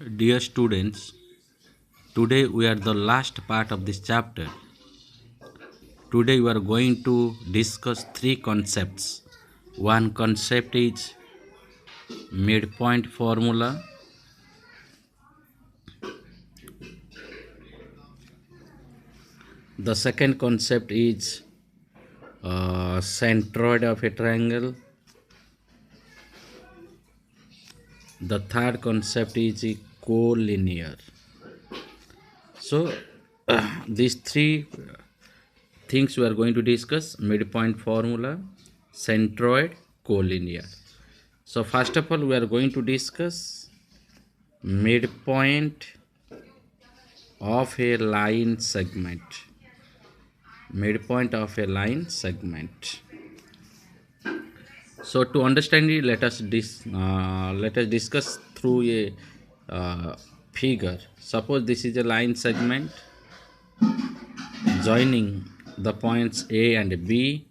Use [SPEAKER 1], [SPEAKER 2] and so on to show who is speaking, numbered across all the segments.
[SPEAKER 1] Dear students, today we are the last part of this chapter. Today we are going to discuss three concepts. One concept is midpoint formula. The second concept is centroid of a triangle. The third concept is collinear. So these three things we are going to discuss: midpoint formula, centroid, collinear. So first of all, we are going to discuss midpoint of a line segment. Midpoint of a line segment. So to understand it, let us discuss through a figure. Suppose this is a line segment joining the points A and B,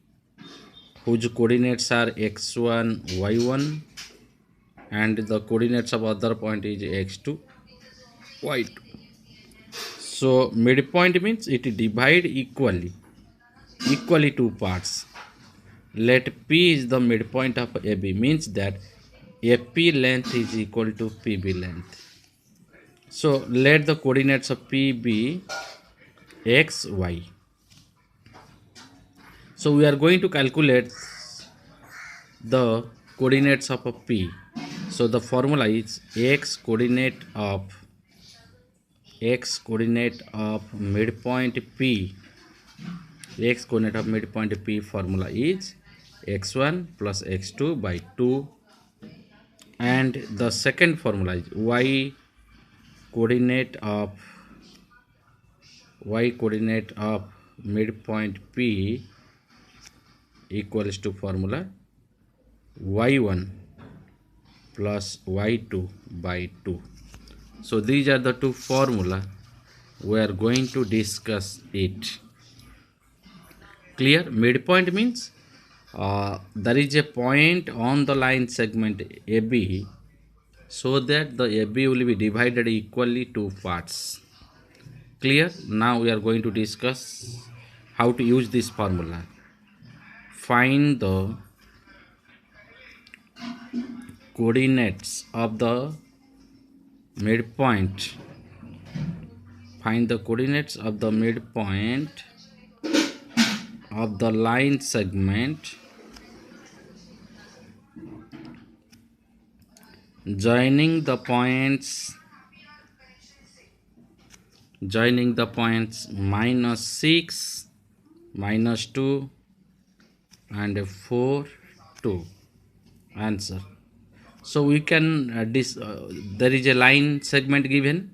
[SPEAKER 1] whose coordinates are x1, y1, and the coordinates of other point is x2, y2. So midpoint means it divide equally two parts. Let P is the midpoint of AB, means that AP length is equal to PB length. So let the coordinates of P be x, y. So we are going to calculate the coordinates of a P. So the formula is x coordinate of midpoint P. X coordinate of midpoint P formula is x1 plus x2 by 2, and the second formula is y coordinate of midpoint P equals to formula y1 plus y2 by 2. So these are the two formula. We are going to discuss it. Clear? Midpoint means there is a point on the line segment AB, so that the AB will be divided equally two parts. Clear? Now we are going to discuss how to use this formula. Find the coordinates of the midpoint. Find the coordinates of the midpoint of the line segment joining the points -6, -2 and 4, 2. Answer. So we can there is a line segment given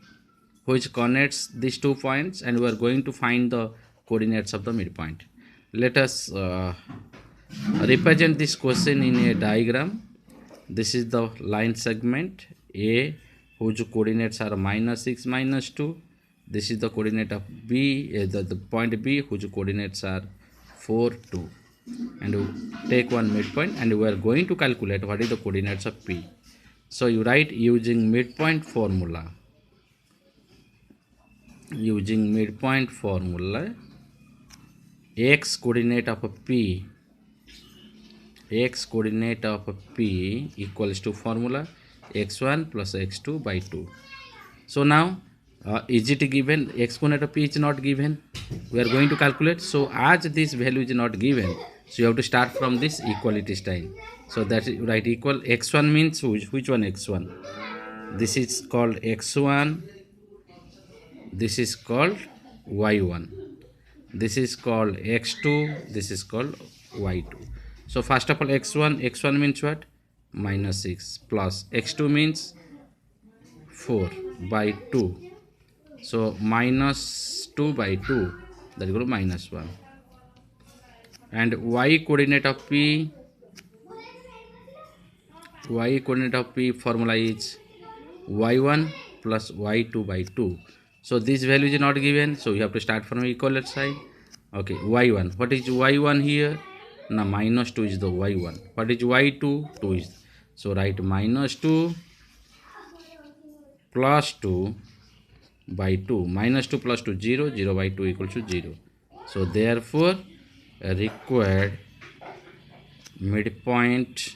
[SPEAKER 1] which connects these 2 points, and we are going to find the coordinates of the midpoint. Let us represent this question in a diagram. This is the line segment A, whose coordinates are -6, -2. This is the coordinate of B, the point B, whose coordinates are 4, 2. And we take one midpoint, and we are going to calculate what is the coordinates of P. So you write using midpoint formula. X coordinate of P equals to formula x1 plus x2 by 2. So now is it given? X coordinate of P is not given. We are going to calculate. So as this value is not given, so you have to start from this equality sign. So that is right, equal. X1 means which one? X1. This is called x1. This is called y1. This is called x2. This is called y2. So first of all, x1 means what? -6, plus x2 means 4 by 2. So -2 by 2, that is equal to -1. And y coordinate of P formula is y1 plus y2 by 2. So this value is not given, so you have to start from equal side. Okay, y1. What is y1 here? Now -2 is the y1. What is y2? 2 is. So write -2 plus 2 by 2. Minus 2 plus 2 0, 0 by 2 equals to 0. So therefore required midpoint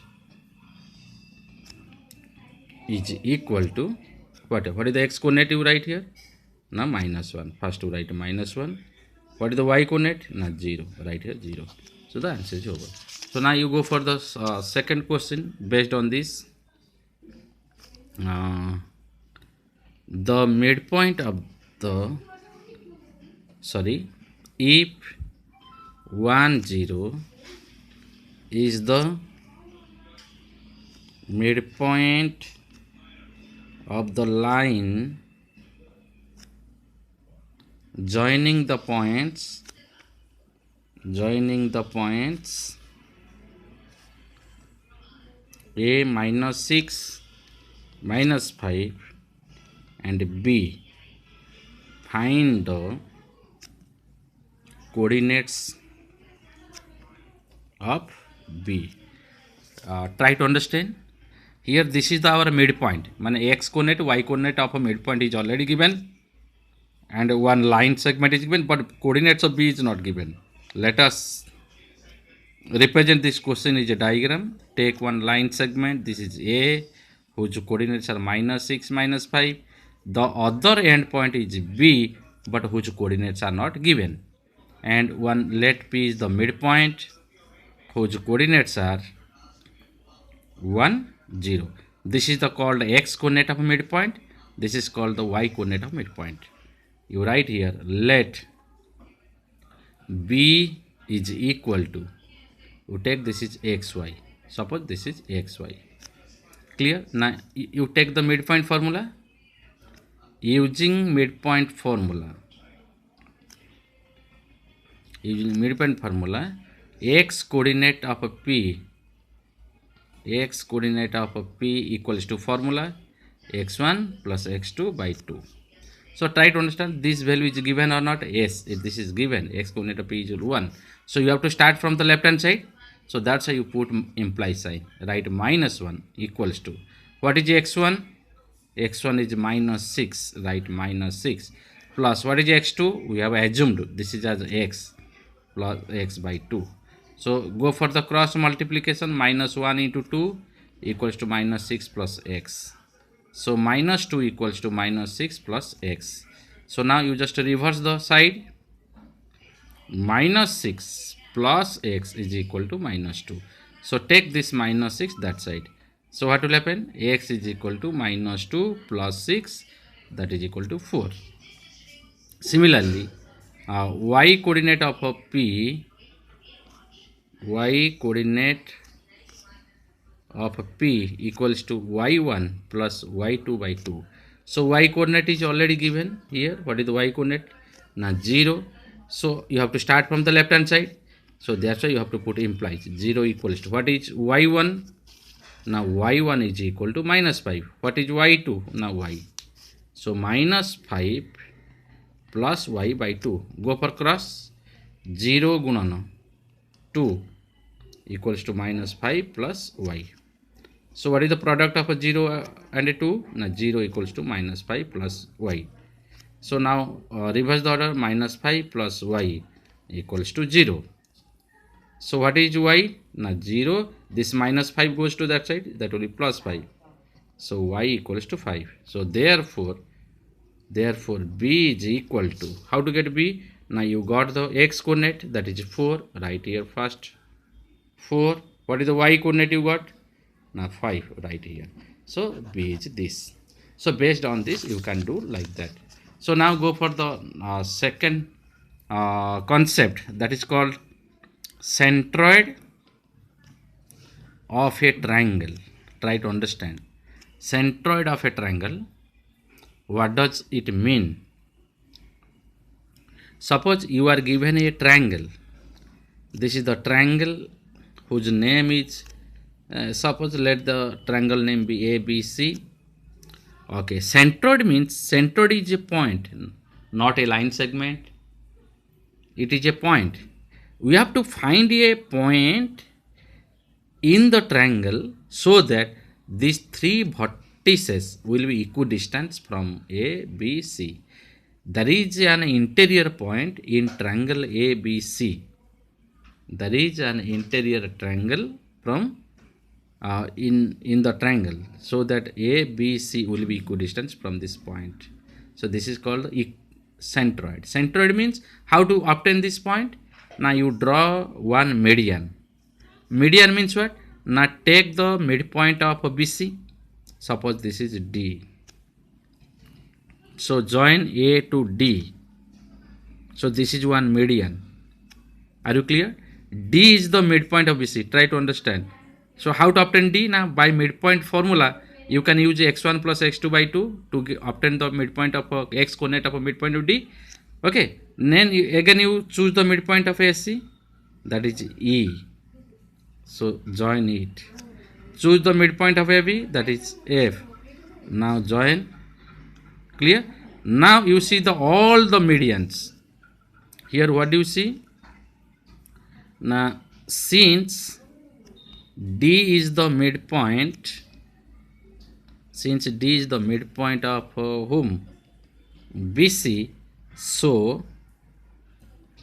[SPEAKER 1] is equal to what is the x coordinate you write here? Now minus 1. First you write minus 1. What is the y coordinate? Now 0. Write here 0. So the answer is over. So now you go for the second question based on this. The midpoint of the if 1 0 is the midpoint of the line joining the points a minus 6 minus 5 and b, find the coordinates of b. Try to understand. Here this is our midpoint. X coordinate, y coordinate of a midpoint is already given and one line segment is given, but coordinates of b is not given. Let us represent this question is a diagram. Take one line segment. This is A, whose coordinates are minus 6 minus 5. The other end point is B, but whose coordinates are not given. And one let P is the midpoint, whose coordinates are 1 0. This is the called x coordinate of midpoint. This is called the y coordinate of midpoint. You write here, let B is equal to, you take this is xy. Suppose this is xy. Clear? Now you take the midpoint formula. Using midpoint formula, x coordinate of a p equals to formula x1 plus x2 by 2. So try to understand this value is given or not. Yes, if this is given, x coordinate of p is 1. So you have to start from the left hand side. So that's how you put imply sign. Write minus 1 equals to, what is x1? x1 is minus 6, right? Minus 6 plus what is x2? We have assumed this is as x plus x by 2. So go for the cross multiplication. Minus 1 into 2 equals to minus 6 plus x. So minus 2 equals to minus 6 plus x. So now you just reverse the side. Minus 6 plus x is equal to minus 2. So take this minus 6 that side. So what will happen? X is equal to minus 2 plus 6, that is equal to 4. Similarly, y coordinate of a p, equals to y1 plus y2 by 2. So y coordinate is already given here. What is the y coordinate? Now 0. So you have to start from the left hand side. So that's why you have to put implies 0 equals to, what is y1? Now y1 is equal to minus 5. What is y2? Now y. So minus 5 plus y by 2. Go for cross. 0 gunana 2 equals to minus 5 plus y. So what is the product of a 0 and a 2? Now 0 equals to minus 5 plus y. So now reverse the order. Minus 5 plus y equals to 0. So what is y? Now 0. This minus 5 goes to that side. That will be plus 5. So y equals to 5. So therefore b is equal to, how to get b? Now you got the x coordinate, that is 4. Right here first 4. What is the y coordinate you got? Now 5 right here. So b is this. So based on this you can do like that. So now go for the second concept, that is called centroid of a triangle. Try to understand. Centroid of a triangle, what does it mean? Suppose you are given a triangle. This is the triangle whose name is, suppose let the triangle name be ABC. Okay, centroid means, centroid is a point, not a line segment. It is a point. We have to find a point in the triangle so that these three vertices will be equidistant from A, B, C. There is an interior point in triangle ABC. There is an interior triangle from in the triangle, so that ABC will be equidistant from this point. So this is called centroid. Centroid means how to obtain this point. Now you draw one median. Median means what? Now take the midpoint of BC. Suppose this is D. So join A to D. So this is one median. Are you clear? D is the midpoint of BC. Try to understand. So how to obtain D? Now by midpoint formula, you can use x1 plus x2 by 2 to obtain the midpoint of x coordinate of a midpoint of D. Okay. Then again you choose the midpoint of AC. That is E. So join it. Choose the midpoint of AB. That is F. Now join. Clear? Now you see all the medians. Here what do you see? Now since D is the midpoint, since D is the midpoint of whom? BC, so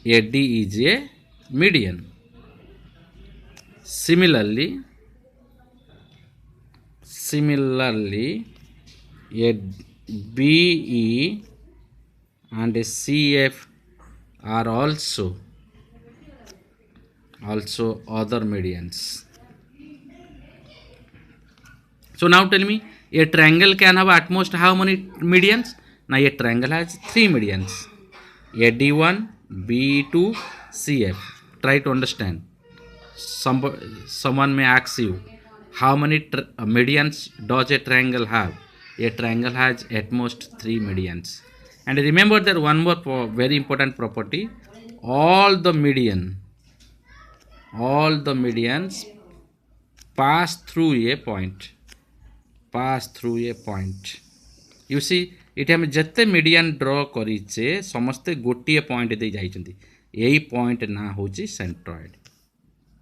[SPEAKER 1] AD is a median. Similarly, a BE and a CF are also other medians. So now tell me, a triangle can have at most how many medians? Now a triangle has 3 medians. AD1, B2, CF. Try to understand. Someone may ask you, how many medians does a triangle have? A triangle has at most 3 medians. And remember that one more very important property. All the medians pass through a point. You see, it हम जत्ते median draw करिचे समस्ते गोटिए point दे जाइछन्ती एई point ना होची centroid.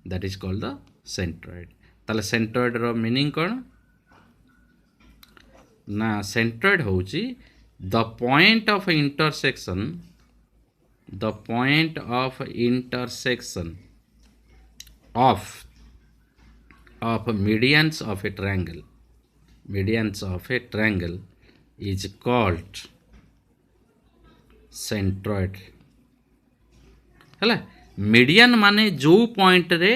[SPEAKER 1] That is called the centroid. ताले centroid रो meaning कोन ना? Centroid होची the point of intersection of medians of a triangle. Medians of a triangle is called centroid. हला median माने जो पॉइंट रे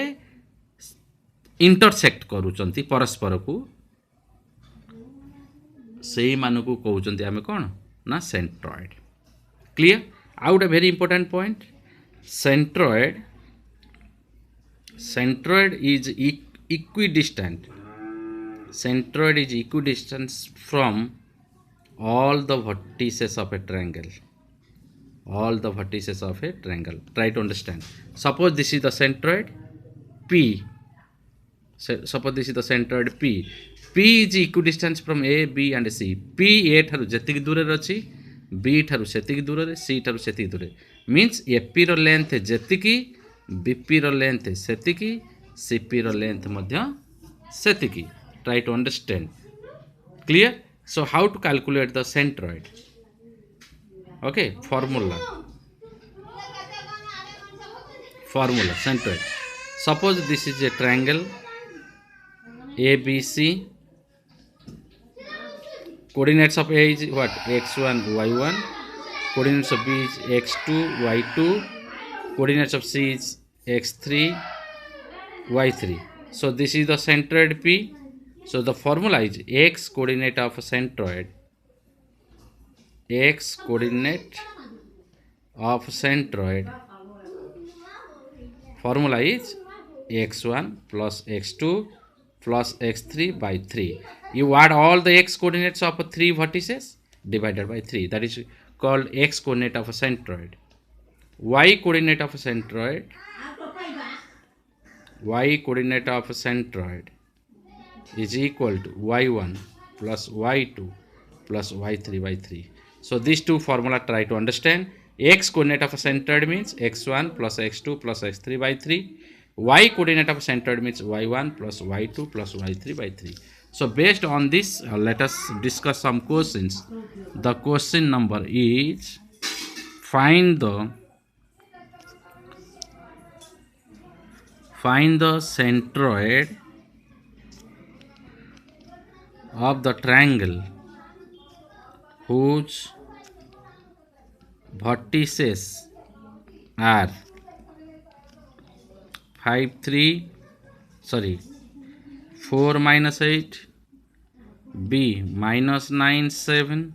[SPEAKER 1] इंटरसेक्ट करूचंती परस्पर को सेही मानकू कहउचंती आमे कोन ना centroid. Clear? Out a very important point. centroid is equidistant. Centroid is equidistant from all the vertices of a triangle. Try to understand. Suppose this is the centroid P. Suppose this is the centroid P. P is equidistant from A, B and C. P A ठारू जतिक दूर रची, B ठारू सेतिक दूर रे, C ठारू सेतिक दूर. Means AP रो length जतिकी, BP रो लेंथ सेतिकी, CP रो लेंथ मध्य सेतिकी. Try to understand. Clear? So how to calculate the centroid? Okay, formula centroid. Suppose this is a triangle ABC. Coordinates of A is what? X1, Y1. Coordinates of B is X2, Y2. Coordinates of C is X3, Y3. So this is the centroid P. So the formula is x coordinate of a centroid. Formula is x1 plus x2 plus x3 by 3. You add all the x coordinates of 3 vertices divided by 3. That is called x coordinate of a centroid. Y coordinate of a centroid is equal to y1 plus y2 plus y3 by 3. So these two formula try to understand. X coordinate of a centroid means x1 plus x2 plus x3 by 3. Y coordinate of a centroid means y1 plus y2 plus y3 by 3. So based on this, let us discuss some questions. The question number is, find the centroid of the triangle whose vertices are 4 minus 8, B minus 9 7,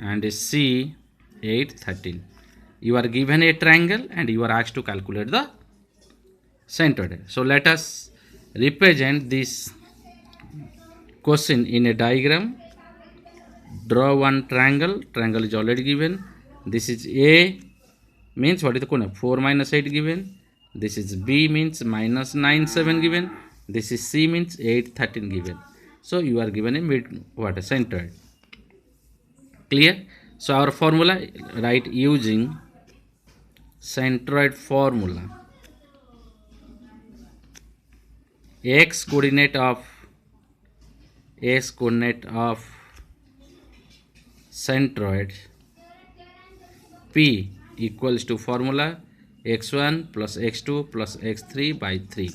[SPEAKER 1] and C 8 13. You are given a triangle and you are asked to calculate the centroid. So let us represent this question in a diagram. Draw one triangle. Triangle is already given. This is A, means what is the corner? 4 minus 8 given. This is B, means minus 9 7 given. This is C, means 8 13 given. So you are given a centroid. Clear? So our formula, write using centroid formula. X coordinate of centroid P equals to formula x1 plus x2 plus x3 by 3.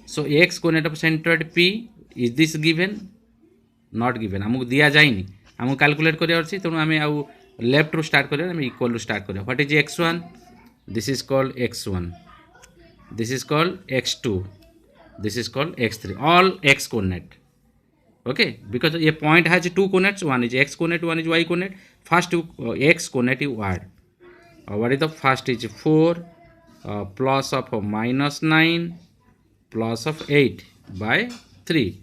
[SPEAKER 1] So x coordinate of centroid P, is this given? Not given. हमको दिया जाइनी, हमको calculate करिया अछि, तेणु आमे आउ left रू start करिया, आमे इक्वल रू स्टार्ट करिया. What is x1? This is called x1, this is called x2, this is called x3, all x coordinate. Okay, because a point has two coordinates, one is x coordinate, one is y coordinate. First x coordinate you add. What is the first is 4 plus of minus 9 plus of 8 by 3.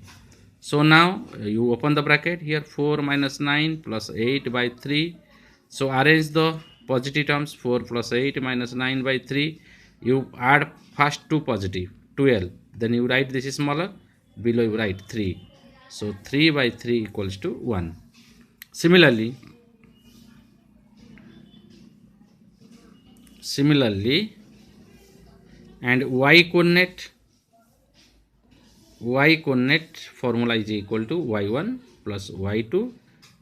[SPEAKER 1] So now you open the bracket here, 4 minus 9 plus 8 by 3. So arrange the positive terms, 4 plus 8 minus 9 by 3. You add first two positive, 12. Then you write this is smaller, below you write 3. So 3 by 3 equals to 1. Similarly, and y coordinate formula is equal to y1 plus y2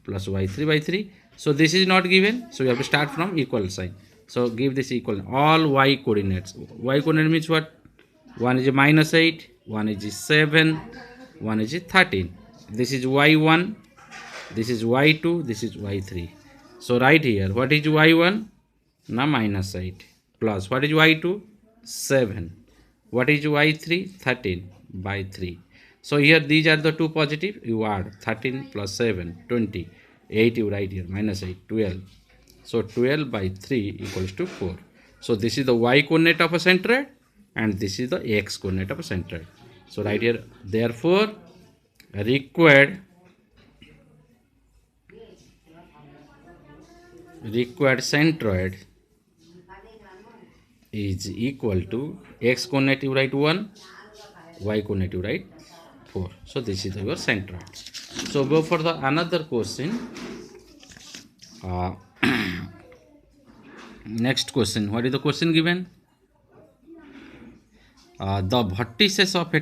[SPEAKER 1] plus y3 by 3. So this is not given, so you have to start from equal sign. So give this equal, all y coordinates. Y coordinate means what? One is minus 8, one is 7, one is 13. This is y1, this is y2, this is y3. So right here, what is y1? Now minus 8 plus what is y2? 7. What is y3? 13 by 3. So here these are the two positive. You add 13 plus 7, 20. 8 you write here, minus 8, 12. So 12 by 3 equals to 4. So this is the y coordinate of a centroid, and this is the x coordinate of a centroid. So right here, therefore required centroid is equal to x coordinate you write 1, y coordinate you write 4. So this is your centroid. So go for the another question. Next question, what is the question given? The vertices of a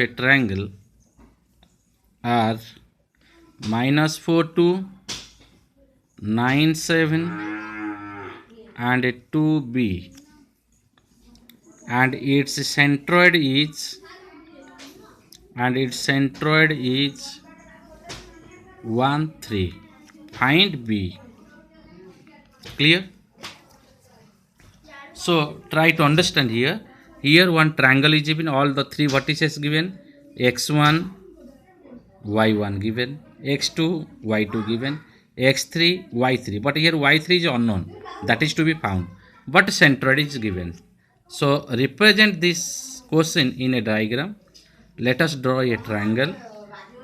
[SPEAKER 1] triangle, are minus 4 2, 9 7 and 2b, and its centroid is 1 3. Find b. Clear? So try to understand here. Here one triangle is given, all the three vertices given, x1 y1 given, x2 y2 given, x3 y3. But here y3 is unknown, that is to be found, but centroid is given. So represent this question in a diagram. Let us draw a triangle.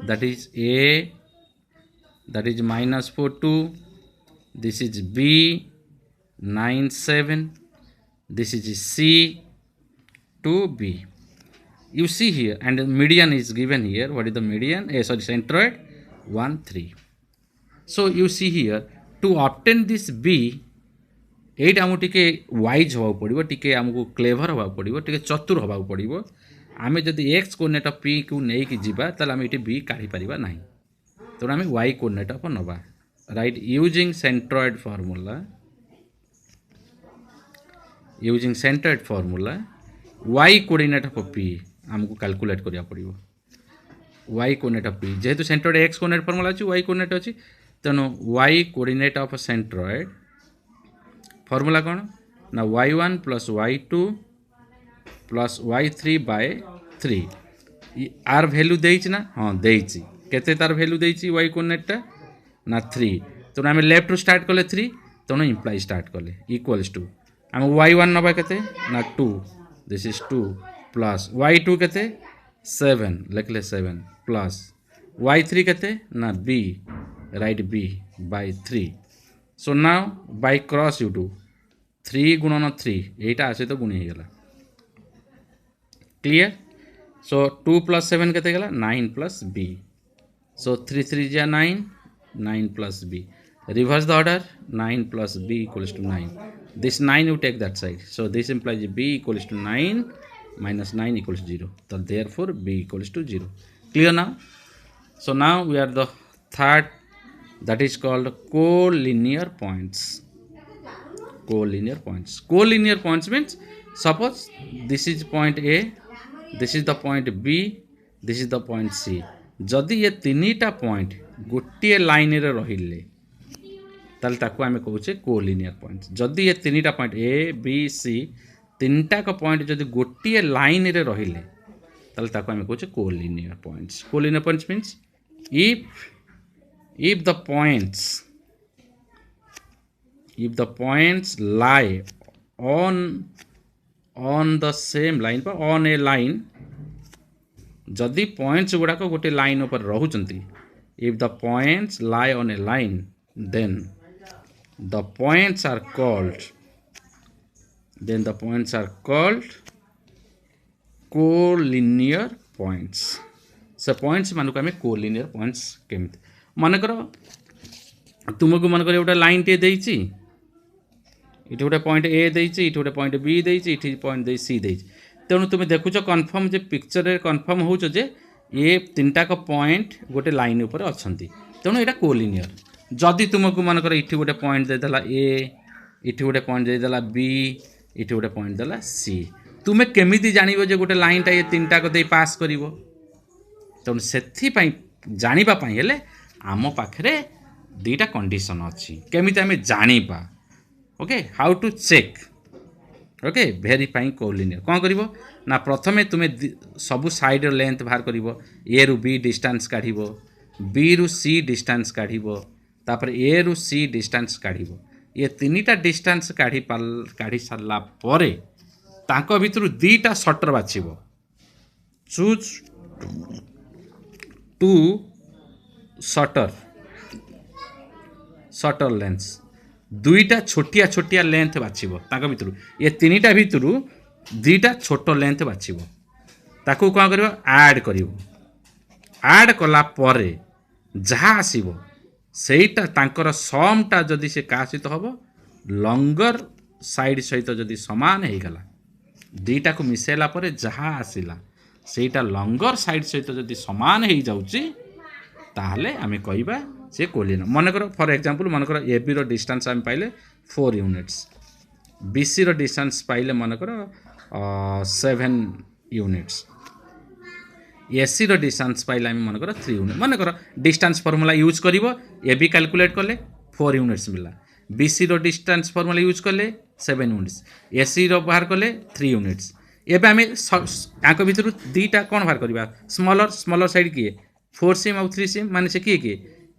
[SPEAKER 1] That is A, that is minus 4 2. This is B 9 7. This is C 2b. You see here, and the median is given here. What is the median? Centroid 1 3. So you see here, to obtain this b, एट आमको टिके wise होगा पड़ो, टिके आमको clever होगा पड़ो, टिके चतुर होगा पड़ो. आमे जदि x कोऑर्डिनेट ऑफ p को नै कि जिबा तले आमे इटी b काढी परिबा नाही तो आमे y कोऑर्डिनेट ऑफ नबा right using centroid formula y coordinate of p हमको कैलकुलेट करिया पड़िबो y कोऑर्डिनेट ऑफ p जेहेतु सेंट्रॉइड x कोऑर्डिनेट फार्मूला अछि y कोऑर्डिनेट अछि तेनो y coordinate of centroid formula कोन ना y1 plus y2 plus y3 by 3 आर वैल्यू देइछि ना हां देइछि केते तार वैल्यू देइछि y कोऑर्डिनेट टा ना 3 तो आमे लेफ्ट टू स्टार्ट करले 3 तो इंप्लाई स्टार्ट करले इक्वल्स टू आमे y1 नबा केते ना 2 दिस इज 2 प्लस y2 केते 7 लिखले 7 प्लस y3 केते ना b right b by 3 so now by cross you do 3 गुणन 3 एटा आसे तो गुणी हेगला क्लियर सो 2 प्लस 7 केते गेला 9 प्लस b सो 3 3 जा 9 9 plus b reverse the order 9 plus b equals to 9 this 9 you take that side so this implies b equals to 9 minus 9 equals 0 so therefore b equals to 0 clear now so now we are the third that is called collinear points collinear points means suppose this is point a this is the point b this is the point c जदि ये तीनटा point गोटे line रे रहिले ताल ताको आमे कहूचे कोलिनियर पॉइंट्स जदि ये तीनटा पॉइंट ए बी सी तीनटा का पॉइंट जदि गोटे लाइन रे रहिले ताल ताको आमे कहूचे collinear points means if the points lie on the same line पर on a line जदि पॉइंट्स गुड़ाक गोटे लाइन ऊपर रहुचंती if the points lie on a line then the points are called collinear points से पॉइंट्स मानक आमे collinear points केमिति मन कर तुमको मन कर गोटे लाइन टे देइछि इठी गोटे पॉइंट ए देइछि इठी गोटे पॉइंट बी देइछि इठी पॉइंट दे सी देइछि तेणु तुम देखुच कन्फर्म जे पिक्चर रे कन्फर्म होउछ जे ये तीनटा का पॉइंट गोटे लाइन ऊपर अछंती तेणु एटा कोलिनियर जदि तुमको मन कर इठी गोटे पॉइंट दे देला ए इठी गोटे पॉइंट दे देला बी इठी गोटे पॉइंट देला सी तुमे केमिति जानिबो जे गोटे लाइन टा ये तीनटा को दे पास करिवो तेणु सेथि पई जानिबा पई हेले आम पाखरे दीटा कंडीशन अछि केमिति हमें जानिबा okay how to check okay verifying collinear कौन करिवो ना प्रथमे तुमे सबु साइड लेंथ बाहर करिवो ए रु बी डिस्टेंस काढिवो बी रु सी डिस्टेंस काढिवो तापर ए रु सी डिस्टेंस काढिवो ये तीनटा डिस्टेंस काढी सारला परे तांको भितरु दीटा शटर बाछिवो चूज टू शटर लेंस दुईटा छोटिया छोटिया लेंथ बाछिबो ताको भितरु ये तीनटा भितरु दुईटा छोट लेंथ बाछिबो ताको कोन करिवो ऐड कला परे जहा आसीबो सेटा तांकर समटा जदि से कासित हबो लंगर साइड सहित जदि समान हे गला दुईटा को मिसेला परे जहा आसीला सेटा लंगर साइड सहित जदि समान हे जाउची ताहले आमे कहिबा से कोलिनियर मन कर फॉर एग्जांपल मन कर ए बी रो डिस्टेंस आम पाइले 4 यूनिट्स बी सी रो डिस्टेंस पाइले मन कर 7 यूनिट्स ए सी रो डिस्टेंस पाइले आम मन कर 3 यूनिट मन कर डिस्टेंस फार्मूला यूज करिवो ए बी कैलकुलेट करले 4 यूनिट्स मिला बी सी रो डिस्टेंस फार्मूला यूज करले 7 यूनिट्स ए सी रो बाहर करले 3 यूनिट्स एबे आमे आंक भितरु दीटा कोन बाहर करबा स्मॉलर साइड किए 4 सिम और 3 सिम माने से किए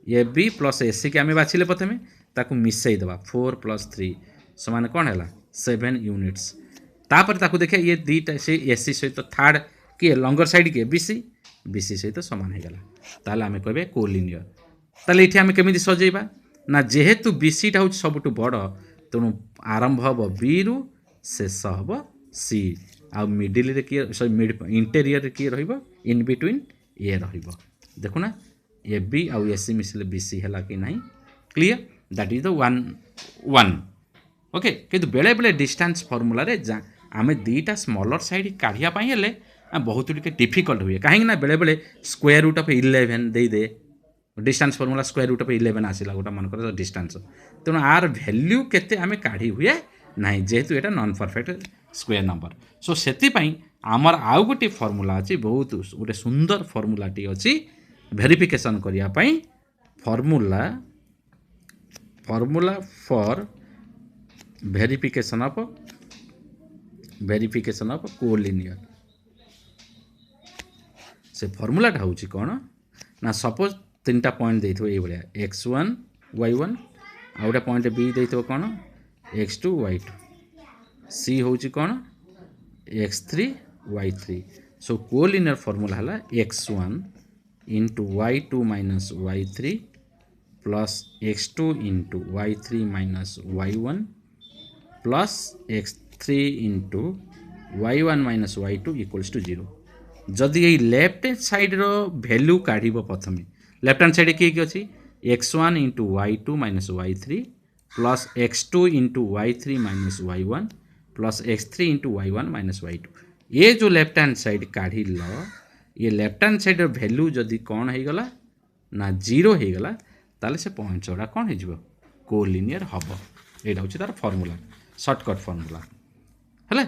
[SPEAKER 1] ए बी प्लस ए सी के आम बाछिले प्रथमे ताकू मिसई देबा 4 प्लस 3 समान कौन है 7 यूनिट्स तापर ताकू देखे ये दीटा से ए सी सहित थर्ड किए लंगर साइड किए बी सी सहित समान हो गला ताले आम कहबे कोलिनियर ताले इठी आम केमिति सजेबा ना जेहेतु बी सी टा होछ सबटु बड़ तेणु आरंभ हबो बी रु शेष हबो सी आ मिडिल रे किए सॉरी इंटीरियर रे किए रहइबो in between A रहइबो देखुना A B आउ ए सी मिसले बी सी है कि नहीं clear that is the one okay किंतु बेले बेले डिस्टेंस फार्मूला रे आमे दीटा स्मॉलर साइड काढ़िया हेले बहुत टिके डिफिकल्ट हुए कहीं बेले बेले स्क्वायर रूट ऑफ 11 दे दे distance formula square root of 11 आसला गोटा मनकर डिस्टेंस तेणु आर भैल्यू केते आमे काढ़ी हुए ना जेहेतु एटा non perfect square number so से आमर आउ गोटे फॉर्मूला अच्छी बहुत गोटे सुंदर फॉर्मूलाटी अच्छी वेरिफिकेशन करने formula formula for verification of collinear से फॉर्मूलाटा हूँ कौन ना सपोज 3टा पॉइंट देइथो ए भलिया x1 y1 आ गोटे पॉइंट b देइथो कौन x2 y2 c होची कौन x3 y3 सो कोलिनियर फॉर्मूला हला x1 into y2 minus y3 plus x2 into y3 minus y1 plus x3 into y1 minus y2 equals to 0 जदि ये left hand side रो value काढ़िबो प्रथमे left hand side किए अच्छी x1 into y2 minus y3 plus x2 into y3 minus y1 plus x3 into y1 minus y2 ये जो left hand side काढ़ी ये लेफ्ट हैंड साइड वैल्यू जदि कौन हो गला ना 0 हो गला ताले से पॉइंट जोड़ा कौन हो कोलिनियर हम यहाँ हूँ तार फॉर्मूला शॉर्टकट फॉर्मूला है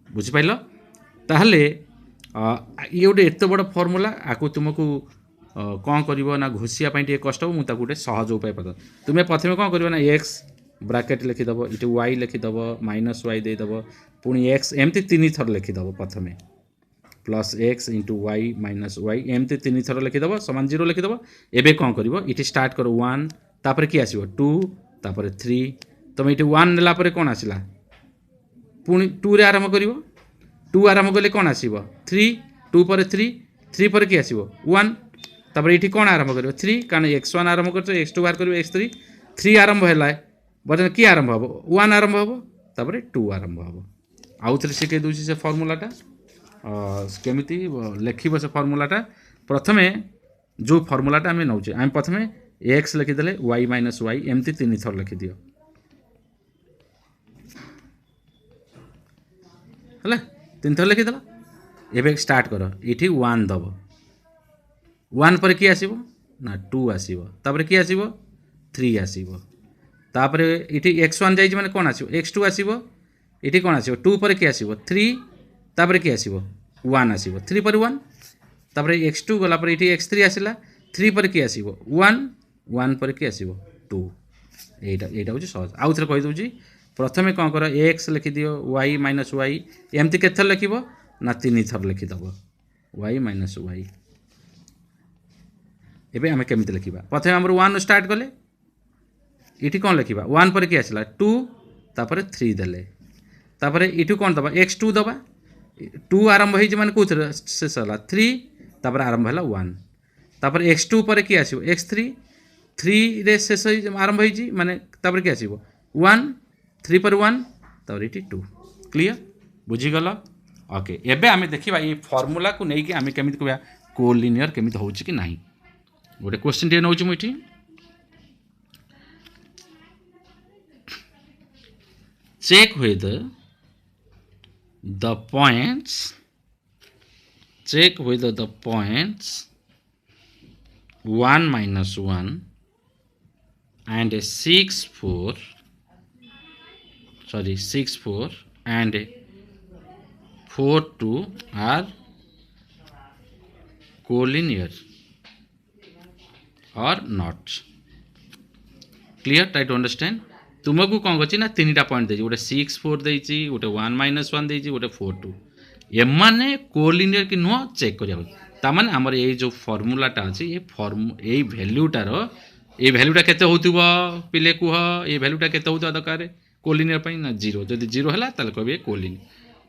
[SPEAKER 1] बुझिपाल ताहले ये गोटे एत बड़ फॉर्मूला आपको तुमको कौन कर ना घोषिया टे कष्ट हो मुझे गोटे सहज उपाय पता तुम्हें प्रथम कौन कर ना एक्स ब्राकेट लिखिदेव इटे वाई लिखिदेव माइनस वाई देदेव पुणी एक्स एमती 3 थर लिखिदेव प्रथमे plus x into y minus y एमती 3 थर लिखिदेव समान 0 लिखिदेव एबे कौन कर इटे स्टार्ट कर 1 तापर कि आसो 2 तापर 3 तुम ये 1 नेला कौन आसला पुणी 2 रे आरंभ कर 2 आरंभ कले कौन आसो 3 2 पर 3 3 पर कि आसो 1 तापर ये कौन आरंभ कर 3 कारण x1 आरंभ कर x2 बाहर कर x3 3 आरंभ है बर्तमान कि आरंभ हम 1 आरंभ हम तापर 2 आरंभ हम आउ थे शिखे दूसरी से फॉर्मूलाटा केमिति लिखिब से फॉर्मूलाटा प्रथमे जो फॉर्मूलाटा आम नौचे आम प्रथमे एक्स लिखिदेले वाई माइनस वाई एमती 3 थर लिखिदियो है 3 थर लिखिदेल एबे स्टार्ट कर ये 1 दब 1 पर कि आसो ना 2 आसो तापर कि आसो 3 आसो तापर ये x1 जाइए मैंने कौन आसो x2 आसो ये कौन आसो 2 पर कि आसो 3 तापर कि आसो 1 आसो 3 पर 1 तापर x2 गला पर ये x3 आसला 3 पर कि आसो 1 1 पर कि आसो 2 यहाँ हूँ सहज आउ थे कहीदे प्रथमे कौन कर एक्स लिखिदियो वाई माइनस वाई एमती के थर लिखिब ना 3 थर लिखिदेव वाई माइनस वाई एबे आम केमिति लिखिबा प्रथमे आमर 1 स्टार्ट कले इटी कौन लिखा 1 पर कि आसला 2 तापर 3 देले तापर इटू कौन दबा x2 दबा 2 आरंभ हो माने कौन शेष है 3 तापर आरंभ है 1 तापर x2 पर कि आसो x3 3 रे शेष आरंभ हो माने तापर कि आसो 1 3 पर 1 तापर ये 2 क्लियर बुझीगल ओके एबे आमे देखिबा ये फॉर्मूला को नहीं कि आमे केमिति कहबा कोलिनियर केमिति होउची कि नाही गोटे क्वेश्चन टे नौची मुठी check whether the points 1 minus 1 and 6 4 and 4 2 are collinear or not clear try to understand तुमको कौन कर ना 3टा पॉइंट दे गोटे 6 4 देती गोटे 1 माइनस 1 देती गोटे 4 2 एमाने कोलिनियर कि नुह चेक करिया तामाने हमर ये जो फॉर्मूलाटा अछि ये वैल्यूटार ये वैल्यूटा केते होतुबो पिले कुह ये वैल्यूटा केते होतुबा दरकार कोलिनियर पई ना 0 जदि 0 हला ताले कहबे कोलिनियर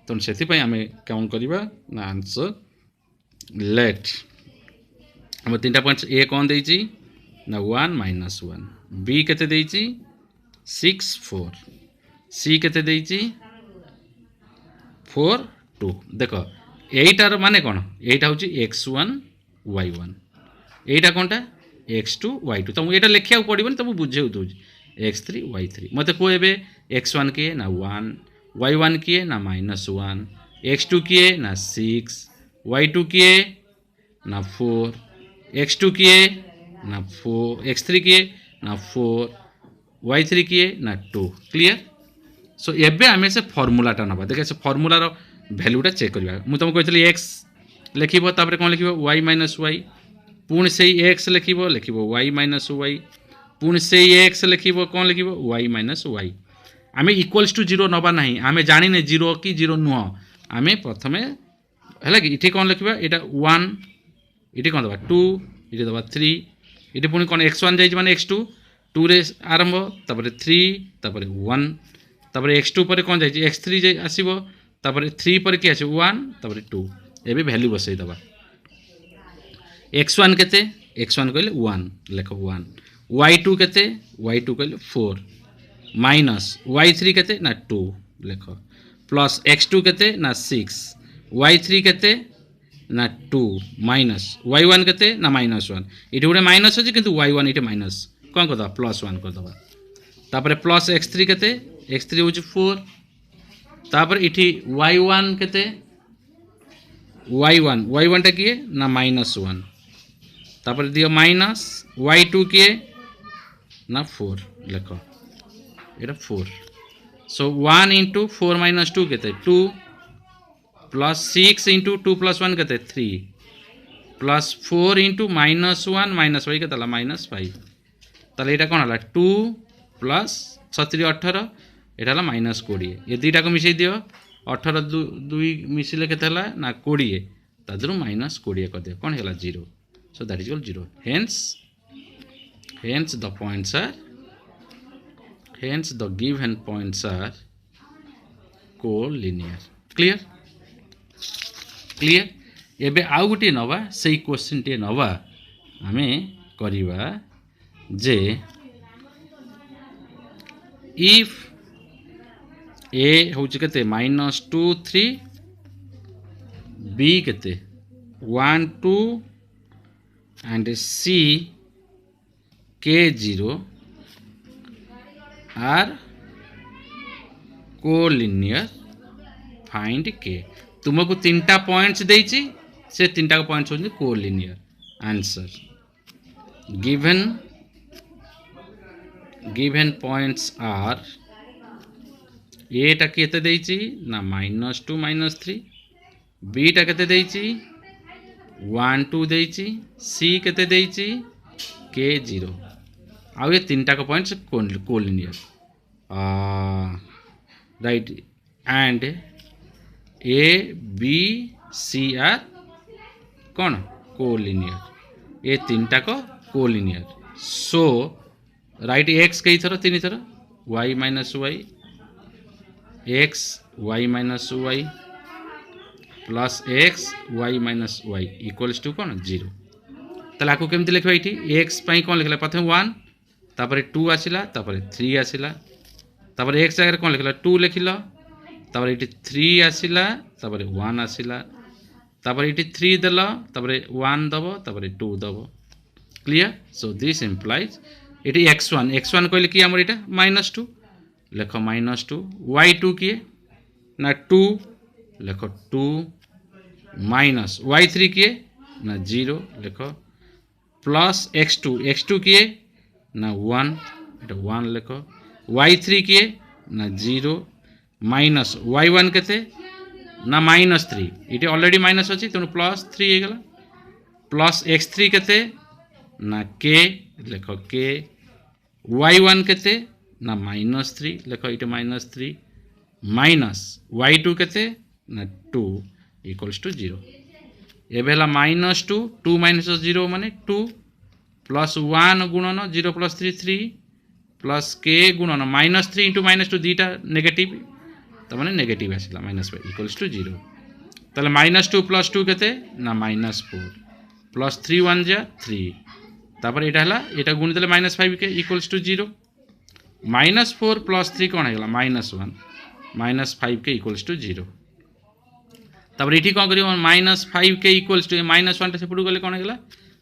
[SPEAKER 1] तो सेति पई हमें काउंट करिबा ना आंसर लेट हम 3टा पॉइंट ए कौन देती ना 1 माइनस 1 बी केते देती 6 4 सी केते देइची 4 2 देखो एटार माने कौन एटा होची x1 y1 एटा कोनटा x2 y2 तुम एटा लिखिया पड़िबन तुम बुझेउ दोज x3 y3 मते को एबे x1 के ना 1 y1 के ना -1 x2 किए ना 6, y2 किए ना 4, x2 किए ना 4, x3 किए ना 4, y3 किए ना 2। क्लियर। सो एबे आमे से फॉर्मूलाटा नबा देखे से फॉर्मूलार भैल्यूटा चेक करवा मु तुमको कहली x लिखिबो तापर कोन लिखिबो y माइनस y पुणी से x लिखिबो लिखिबो y माइनस y पुणी से x लिखिबो कोन लिखिबो y माइनस y आमे इक्वल्स टू 0 नबा नाही आमे जानि ने 0 की 0 नुह आमे प्रथमे हला कि इठी कोन लिखिबा एटा 1 इठी कोन दबा 2 इठी दबा 3 इठी पुणी कोन x1 जाई माने x2 2 रे आरंभ तापर 3 तापर 1 तापर x2 पर कौन जाए x3 जे आसीबो तापर 3 पर कि आसीबो 1 तापर 2 एबे वैल्यू बसई दबा x1 केते x1 कहले 1 लेखो 1 y2 केते y2 कहले 4 माइनस y3 केते ना 2 लेखो प्लस x2 केते ना 6 y3 केते ना 2 माइनस y1 केते ना माइनस 1 इटे गोटे माइनस अछि किंतु y1 इटे माइनस कोन कर दबा प्लस 1 कर दबा तापर प्लस x3 केते x3 होची 4 तापर इठी y1 केते y1 टा किए ना माइनस 1 तापर दियो माइनस y2 किए ना 4 लेखो एटा 4 सो 1 इंटू 4 माइनस 2 केते 2 प्लस 6 इंटू 2 प्लस 1 केते 3 plus 4 into minus 1 minus y केते माइनस 5 ताले एटा कोन हला 2 प्लस 36 18 एटा हला माइनस 20 ये दुईटा को मिसई दियो 18 2 मिसिले केते हला ना 20 तादरु माइनस 20 कर दियो कोन हला 0 so that is equal 0 hence the given points are collinear clear एबे आउ गुटे नवा सेही क्वेश्चन टे नवा आमे करिवा जे if a होची केते -2 3 b केते 1 2 and c k0 are collinear find k तुमको तीनटा पॉइंट्स देछि से तीनटा पॉइंट्स होची collinear answer given points are a टा केते देछि ना -2 -3 b टा केते देछि 1 2 देछि c केते देछि k0 आ ये तीनटा को points collinear right and a b c are कौन कोलिनियर ये तीनटा को कोलिनियर सो राइट x कई थर तीन थर y minus y x y minus y plus x y minus y equals to कौन 0 ताले आको केमती लिखबा इठी x पई कोन लिखला प्रथम 1 तापर 2 आसिला तापर 3 आसिला तापर x जगह कोन लिखला 2 लिखिलो तापर इठी 3 आसिला तापर 1 आसिला तापर इठी 3 देलो तापर 1 दबो तापर 2 दबो क्लियर सो दिस इंप्लाइज इठी x1 कहले कि हमर इटा -2 लेखो -2 y2 किए ना 2 लेखो 2 माइनस y3 किए ना 0 लेखो प्लस x2 किए ना 1 एटा 1 लेखो y3 किए ना 0 माइनस y1 केते ना -3 इटे ऑलरेडी माइनस अछि त प्लस 3 हे गेला प्लस x3 केते ना k लेखो k y1 केते ना -3 लेखो इटे -3 माइनस y2 केते ना 2 इक्वल्स टू 0 एबेला -2 2 माइनस 0 माने 2 प्लस 1 गुणन 0 प्लस 3 3 प्लस k गुणन -3 इंटू -2 दीटा नेगेटिव त माने नेगेटिव आसिला -5 इक्वल्स टू 0 ताले -2 प्लस 2 केते ना -4 प्लस 3 1 जा 3 तापर एटा हला एटा गुण देले -5 के इक्वल्स टू 0 -4 प्लस 3 कोन हेला -1 -5 के इक्वल्स टू 0 तापर एठी कोन करियो -5 के इक्वल्स टू -1 टा सेपटू गले कोन हेला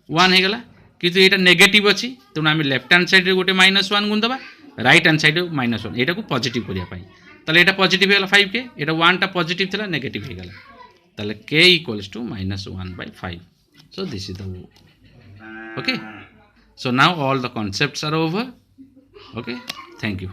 [SPEAKER 1] 1 हे गेला किंतु एटा नेगेटिव अछि त आमे लेफ्ट हैंड साइड रे गोटे -1 गुण दबा राइट हैंड साइड -1 एटा को पॉजिटिव करिया पई তাহলে এটা পজিটিভ হয়ে গেল 5k, এটা 1টা পজিটিভ ছিল নেগেটিভ হয়ে গেল, তাহলে k equals to -1/5. So this is the okay. So now all the concepts are over. Okay, thank you.